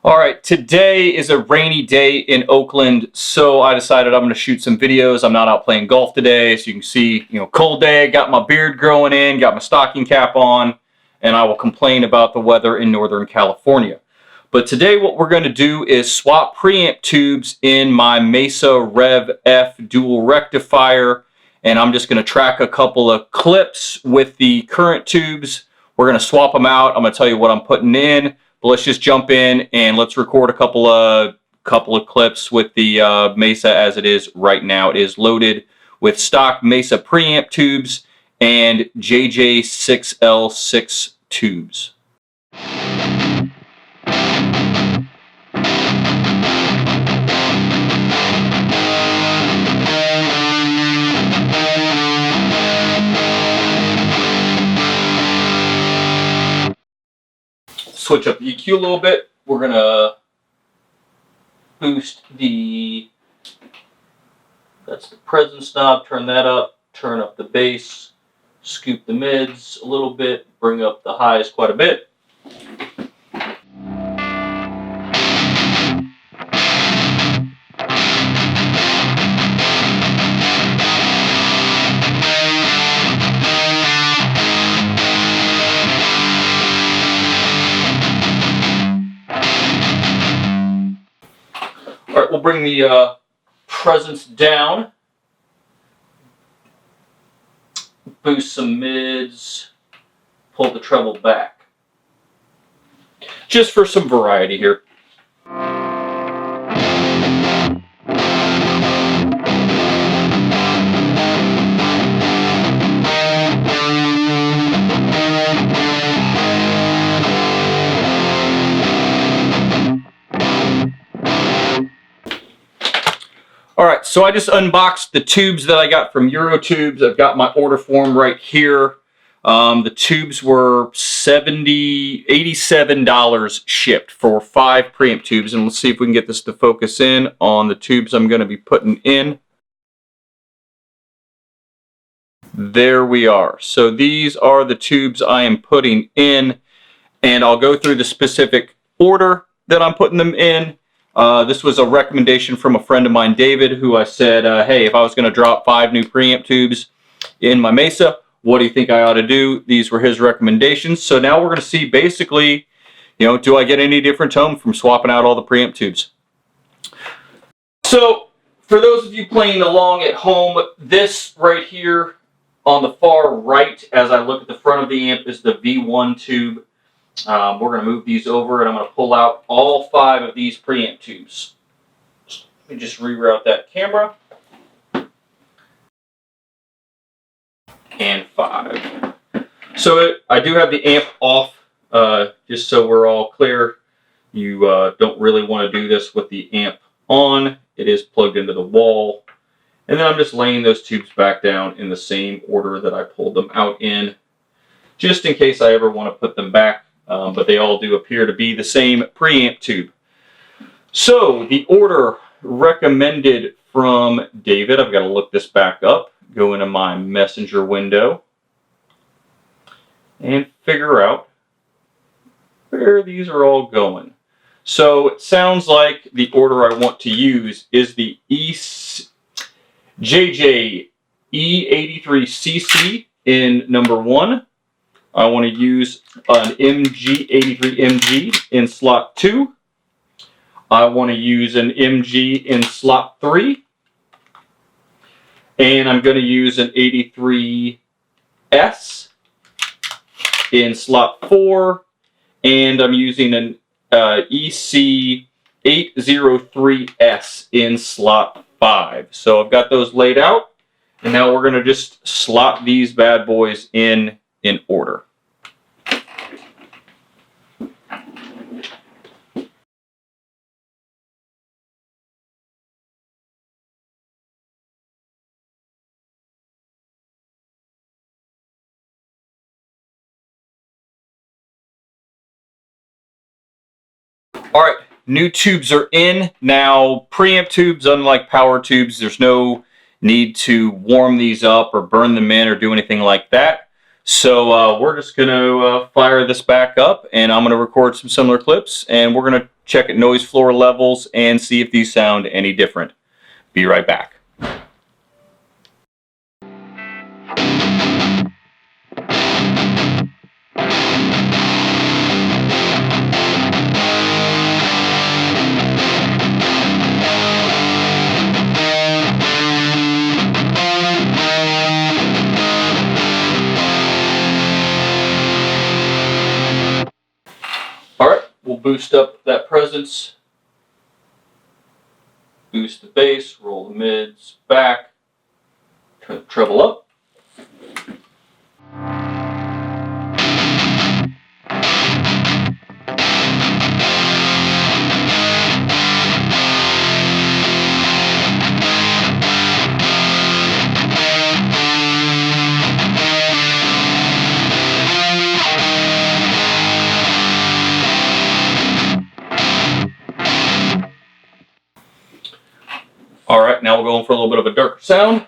All right, today is a rainy day in Oakland, so I decided I'm going to shoot some videos. I'm not out playing golf today, so you can see, cold day, got my beard growing in, got my stocking cap on, and I will complain about the weather in Northern California. But today what we're going to do is swap preamp tubes in my Mesa Rev F Dual Rectifier, and I'm just going to track a couple of clips with the current tubes. We're going to swap them out. I'm going to tell you what I'm putting in. But let's just jump in and let's record a couple of clips with the Mesa as it is right now. It is loaded with stock Mesa preamp tubes and JJ6L6 tubes. Switch up the EQ a little bit. We're gonna boost that's the presence knob, turn that up, turn up the bass, scoop the mids a little bit, bring up the highs quite a bit. All right, we'll bring the presence down, boost some mids, pull the treble back, just for some variety here. All right, so I just unboxed the tubes that I got from Eurotubes. I've got my order form right here. The tubes were $87 shipped for 5 preamp tubes, and let's see if we can get this to focus in on the tubes I'm going to be putting in. There we are. So these are the tubes I am putting in, and I'll go through the specific order that I'm putting them in. This was a recommendation from a friend of mine, David, who I said, hey, if I was going to drop 5 new preamp tubes in my Mesa, what do you think I ought to do? These were his recommendations. So now we're going to see basically, do I get any different tone from swapping out all the preamp tubes? So for those of you playing along at home, this right here on the far right, as I look at the front of the amp, is the V1 tube. We're going to move these over, and I'm going to pull out all 5 of these preamp tubes. Let me just reroute that camera. And 5. So I do have the amp off, just so we're all clear. You don't really want to do this with the amp on. It is plugged into the wall. And then I'm just laying those tubes back down in the same order that I pulled them out in, just in case I ever want to put them back. But they all do appear to be the same preamp tube. So the order recommended from David, I've got to look this back up, go into my messenger window, and figure out where these are all going. So it sounds like the order I want to use is the JJ E83CC in number 1. I want to use an MG83MG in slot 2. I want to use an MG in slot 3. And I'm going to use an 83S in slot 4. And I'm using an EC803S in slot 5. So I've got those laid out. And now we're going to just slot these bad boys in order. All right, new tubes are in. Now, preamp tubes, unlike power tubes, there's no need to warm these up or burn them in or do anything like that. So we're just going to fire this back up, and I'm going to record some similar clips, and we're going to check at noise floor levels and see if these sound any different. Be right back. Alright, we'll boost up that presence, boost the bass, roll the mids back, turn the treble up. Alright, now we're going for a little bit of a darker sound.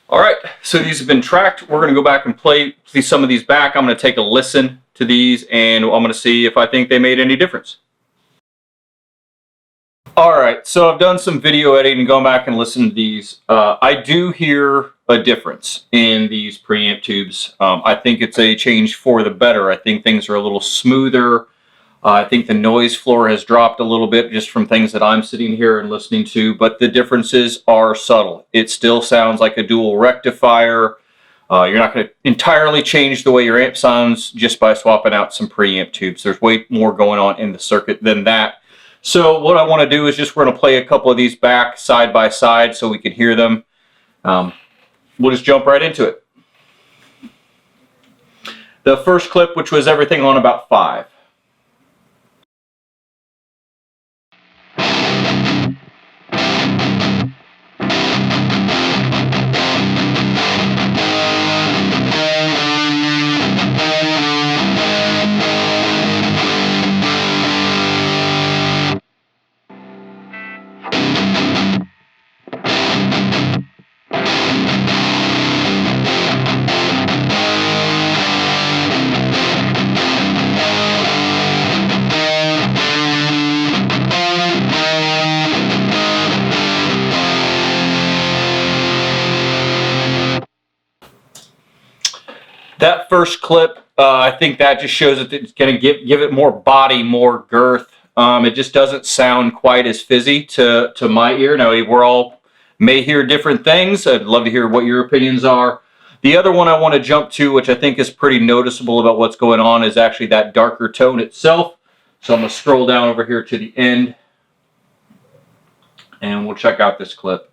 Alright, so these have been tracked. We're going to go back and play some of these back. I'm going to take a listen to these, and I'm going to see if I think they made any difference. Alright, so I've done some video editing and gone back and listened to these. I do hear a difference in these preamp tubes. I think it's a change for the better. I think things are a little smoother. I think the noise floor has dropped a little bit just from things that I'm sitting here and listening to, but the differences are subtle. It still sounds like a dual rectifier. You're not going to entirely change the way your amp sounds just by swapping out some preamp tubes. There's way more going on in the circuit than that. So what I want to do is we're going to play a couple of these back side by side so we can hear them. We'll just jump right into it. The first clip, which was everything on about 5. That first clip, I think that just shows that it's going to give it more body, more girth. It just doesn't sound quite as fizzy to my ear. Now, we're all may hear different things. I'd love to hear what your opinions are. The other one I want to jump to, which I think is pretty noticeable about what's going on, is actually that darker tone itself. So I'm going to scroll down over here to the end, and we'll check out this clip.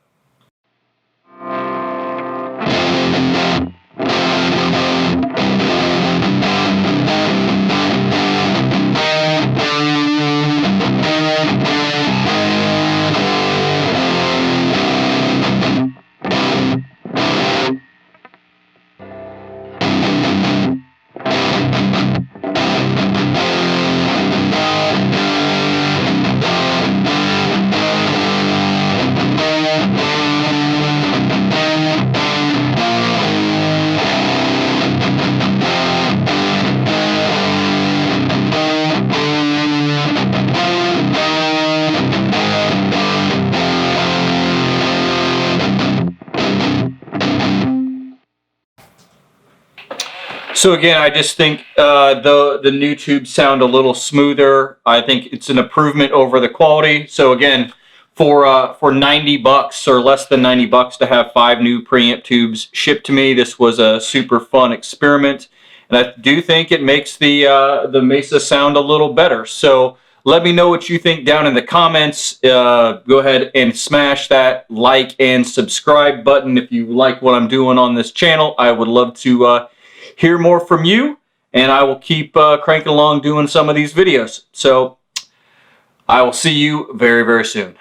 So again, I just think the new tubes sound a little smoother. I think it's an improvement over the quality. So again, for $90 or less than $90 to have 5 new preamp tubes shipped to me, this was a super fun experiment. and I do think it makes the Mesa sound a little better. So let me know what you think down in the comments. Go ahead and smash that like and subscribe button if you like what I'm doing on this channel. I would love to hear more from you, and I will keep cranking along doing some of these videos. So I will see you very, very soon.